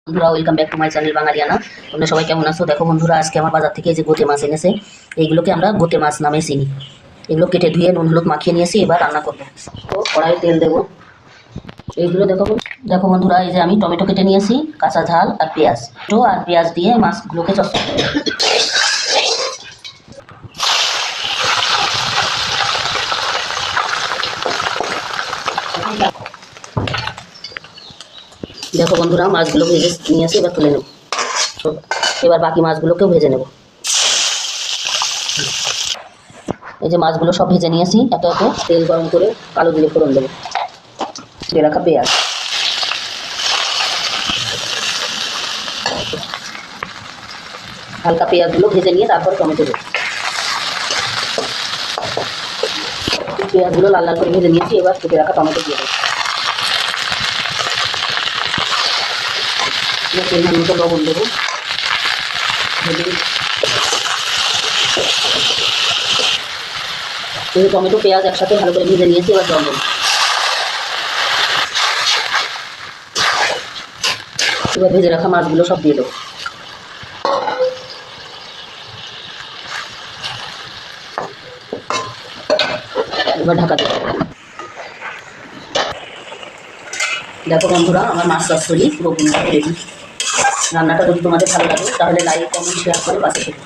বন্ধুরা welcome back to my channel Bangaliyana. তোমরা সবাই কেমন আছো? দেখো বন্ধুরা, আজকে আমার বাজার থেকে যে গোতে মাছ এনেছে, এইগুলোকে আমরা গোতে মাছ নামে চিনি। এগুলো কেটে ধুয়ে নুন হলুদ মাখিয়ে নিয়েছি, এবার রান্না করবো। তো কড়াই তেল দেবো। এইগুলো দেখো বন্ধুরা, এই যে আমি টমেটো কেটে নিয়েছি, কাঁচা ঝাল আর পেঁয়াজ, আর পেঁয়াজ দিয়ে মাছগুলোকে চচ্চড়ি করবো। দেখো বন্ধুরা, মাছগুলো ভেজে নিয়েছি, এবার তুলে নেব। এবার বাকি মাছগুলোকেও ভেজে নেব। এই যে মাছগুলো সব ভেজে নিয়েছি, এত এত তেল গরম করে কালো জিরে ফোড়ন দেবো, দিয়ে রাখা পেঁয়াজ, হালকা পেঁয়াজগুলো ভেজে নিয়ে তারপর টমেটো দেবো। পেঁয়াজগুলো লাল লাল করে ভেজে নিয়েছি, এবার কেটে রাখা টমেটো দিয়ে দেবো। পরিমাণ মতো লবণ দেবো। টমেটো পেঁয়াজ একসাথে ভালো করে ভেজে নিয়েছি, এবার জল দেবো। এবার ভেজে রাখা মাছগুলো সব দিয়ে দেবো। এবার ঢাকা দেবো। দেখো বন্ধুরা, আমার মাছ চচ্চড়ি পুরোপুরি রেডি। রান্নাটা যদি তোমাদের ভালো লাগে তাহলে লাইক কমেন্ট শেয়ার করে পাশে থেকো।